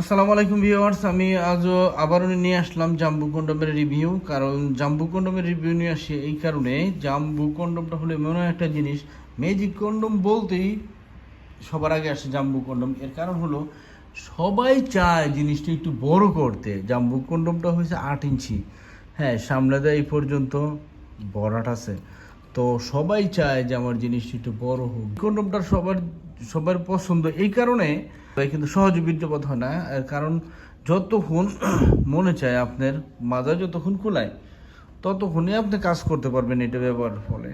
আসসালামু আলাইকুম ভিউয়ার্স, আমি আজও আবারও নিয়ে আসলাম জাম্বু কন্ডমের রিভিউ। কারণ জাম্বু কন্ডমের রিভিউ নিয়ে আসি এই কারণে, জাম্বু কন্ডমটা হলো এমন একটা জিনিস, ম্যাজিক কন্ডম বলতেই সবার আগে আসে জাম্বু কন্ডম। এর কারণ হলো সবাই চায় জিনিসটা একটু বড় করতে। জাম্বু কন্ডমটা হয়েছে 8 ইঞ্চি, হ্যাঁ, সামনে দেয় এই পর্যন্ত বড়াট আছে। তো সবাই চায় যে আমার জিনিসটা একটু বড় হোক। কন্ডমটা সবার সবার পছন্দ এই কারণে, কিন্তু সহজে বীর্যপাত হয় না। এর কারণ যতক্ষণ মনে চায় আপনার মাজা যতক্ষণ খোলায় ততক্ষণই আপনি কাজ করতে পারবেন এটা ব্যবহারের ফলে।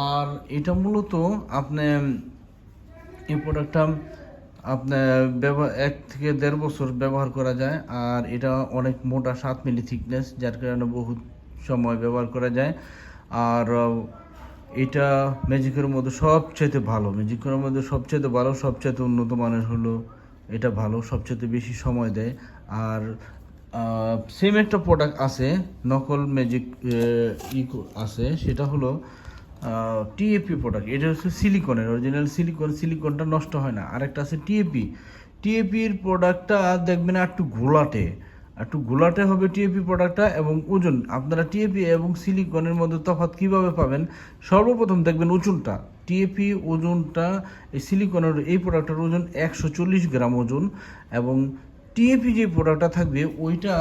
আর এটা মূলত আপনি এই প্রোডাক্টটা আপনার 1 থেকে 1.5 বছর ব্যবহার করা যায়। আর এটা অনেক মোটা, 7 মিলি থিকনেস, যার কারণে বহুত সময় ব্যবহার করা যায়। আর এটা ম্যাজিকের মধ্যে সবচেয়ে ভালো, সবচেয়ে উন্নত মানের হলো এটা। ভালো, সবচেয়ে বেশি সময় দেয়। আর সেম একটা প্রোডাক্ট আছে, নকল ম্যাজিক আছে, সেটা হলো টিএপি প্রোডাক্ট। এটা হচ্ছে সিলিকনের, অরিজিনাল সিলিকনটা নষ্ট হয় না। আরেকটা আছে টিএপির প্রোডাক্টটা দেখবেন একটু ঘোলাটে হবে টিএপি প্রোডাক্টটা। এবং ওজন, আপনারা টিএপি এবং সিলিকনের মধ্যে তফাৎ কীভাবে পাবেন? সর্বপ্রথম দেখবেন ওজনটা। টিএপি ওজনটা, এই সিলিকনের এই প্রোডাক্টের ওজন 140 গ্রাম ওজন। এবং টিএপি যে প্রোডাক্টটা থাকবে ওইটা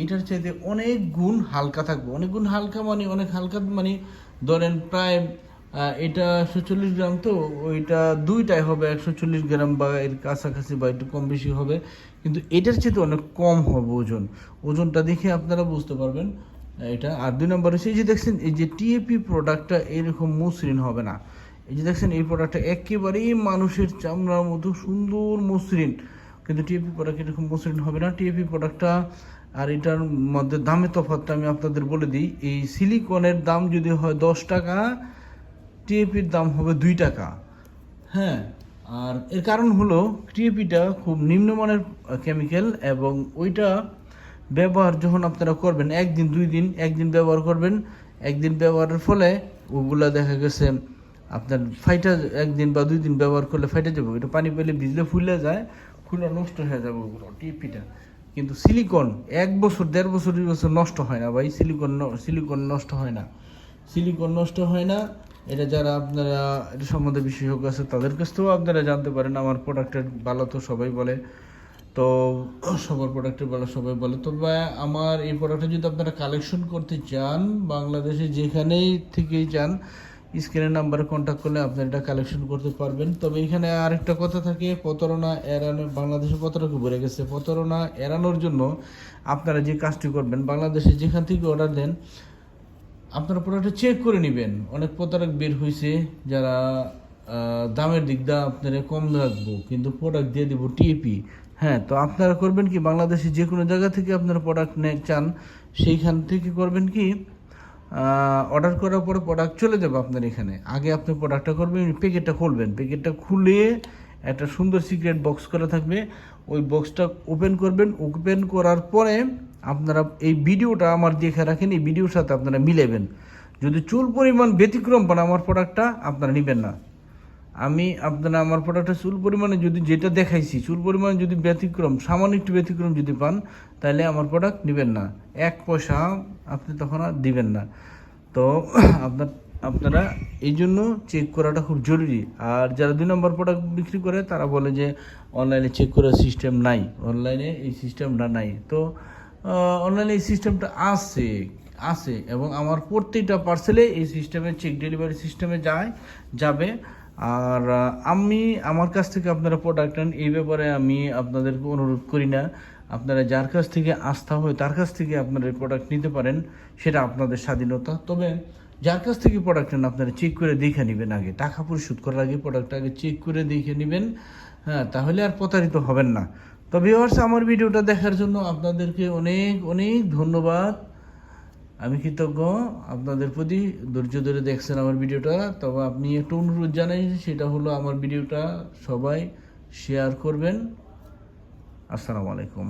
এটার চাইতে অনেক গুণ হালকা থাকবে। অনেক গুণ হালকা মানে অনেক হালকা মানে ধরেন প্রায় এটা 140 গ্রাম, তো ওইটা দুইটাই হবে 140 গ্রাম বা এর কাছাকাছি বা একটু কম বেশি হবে। কিন্তু এটার চেয়ে অনেক কম হবে ওজনটা দেখে আপনারা বুঝতে পারবেন এটা। আর 2 নম্বর হচ্ছে, এই যে দেখছেন, এই যে টিএপি প্রোডাক্টটা এরকম মসৃণ হবে না। এই যে দেখছেন, এই প্রোডাক্টটা একেবারেই মানুষের চামড়ার মতো সুন্দর মসৃণ, কিন্তু টিএপি প্রোডাক্ট এরকম মসৃণ হবে না। টিএপি প্রোডাক্টটা আর এটার মধ্যে দামে তফাৎটা আমি আপনাদের বলে দিই। এই সিলিকনের দাম যদি হয় 10 টাকা, টিএপির দাম হবে 2 টাকা। হ্যাঁ, আর এর কারণ হলো টিএপিটা খুব নিম্নমানের কেমিক্যাল। এবং ওইটা ব্যবহার যখন আপনারা করবেন, একদিন ব্যবহার করবেন, একদিন ব্যবহারের ফলে ওগুলা দেখা গেছে আপনার ফাইটা, 1 দিন বা 2 দিন ব্যবহার করলে ফাইটা যাবে। ওইটা পানি পেলে ভিজলে ফুলে যায়, খুলে নষ্ট হয়ে যাবে ওগুলো টিএপিটা। কিন্তু সিলিকন 1 বছর, 1.5 বছর, 2 বছর নষ্ট হয় না ভাই। সিলিকন নষ্ট হয় না, সিলিকন নষ্ট হয় না। এটা যারা আপনারা এটা সম্বন্ধে বিশেষজ্ঞ আছে তাদের কাছ থেকেও আপনারা জানতে পারেন। আমার প্রোডাক্টের ভালো তো সবাই বলে, তো সবার প্রোডাক্টের ভালো সবাই বলে। তবে আমার এই প্রোডাক্টটা যদি আপনারা কালেকশন করতে চান, বাংলাদেশে যেখানেই থেকেই চান, স্ক্রিনের নাম্বারে কন্ট্যাক্ট করলে আপনারা এটা কালেকশন করতে পারবেন। তবে এখানে আরেকটা কথা থাকে, প্রতারণা এড়ানো। বাংলাদেশে প্রতারণা বেড়ে গেছে। প্রতারণা এড়ানোর জন্য আপনারা যে কাজটি করবেন, বাংলাদেশে যেখান থেকে অর্ডার দেন আপনারা প্রোডাক্টটা চেক করে নেবেন। অনেক প্রতারক বের হয়েছে যারা দামের দিক দিয়ে আপনারা কম রাখবো কিন্তু প্রোডাক্ট দিয়ে দেবো টিএপি। হ্যাঁ, তো আপনারা করবেন কি, বাংলাদেশে যে কোনো জায়গা থেকে আপনারা প্রোডাক্ট চান সেইখান থেকে করবেন কি, অর্ডার করার পরে প্রোডাক্ট চলে যাবে আপনার এখানে। আগে আপনি প্রোডাক্টটা করবেন, প্যাকেটটা খুলবেন, প্যাকেটটা খুলে একটা সুন্দর সিক্রেট বক্স করা থাকবে, ওই বক্সটা ওপেন করবেন। ওপেন করার পরে আপনারা এই ভিডিওটা আমার দেখে রাখেন, এই ভিডিওর সাথে আপনারা মিলাবেন। যদি চুল পরিমাণ ব্যতিক্রম পান আমার প্রোডাক্টটা আপনারা নেবেন না। আপনারা আমার প্রোডাক্টটা চুল পরিমাণে যদি যেটা দেখাইছি চুল পরিমাণে যদি ব্যতিক্রম, সামান্য একটু ব্যতিক্রম যদি পান, তাহলে আমার প্রোডাক্ট নেবেন না। 1 পয়সা আপনি তখন আর দিবেন না। তো আপনারা এই জন্য চেক করাটা খুব জরুরি। আর যারা 2 নম্বর প্রোডাক্ট বিক্রি করে তারা বলে যে অনলাইনে চেক করার সিস্টেম নাই, অনলাইনে এই সিস্টেমটা নাই। তো অনলাইনে এই সিস্টেমটা আছে এবং আমার প্রত্যেকটা পার্সেলে এই সিস্টেমে চেক ডেলিভারি সিস্টেমে যাবে। আর আমার কাছ থেকে আপনারা প্রোডাক্ট নেন, এই ব্যাপারে আমি আপনাদেরকে অনুরোধ করি না। আপনারা যার কাছ থেকে আস্থা হয় তার কাছ থেকে আপনারা এই প্রোডাক্ট নিতে পারেন, সেটা আপনাদের স্বাধীনতা। তবে যার কাছ থেকে প্রোডাক্ট নেন আপনারা চেক করে দেখে নেবেন, আগে টাকা পরিশোধ করার আগে প্রোডাক্টটা আগে চেক করে দেখে নেবেন। হ্যাঁ, তাহলে আর প্রতারিত হবেন না। তো ভিউয়ার্স, আমার ভিডিওটা দেখার জন্য আপনাদেরকে অনেক অনেক ধন্যবাদ। আমি কৃতজ্ঞ আপনাদের প্রতি, ধৈর্য ধরে দেখছেন আমার ভিডিওটা। তবে আপনি একটু অনুরোধ জানাই, সেটা হলো আমার ভিডিওটা সবাই শেয়ার করবেন। আসসালামু আলাইকুম।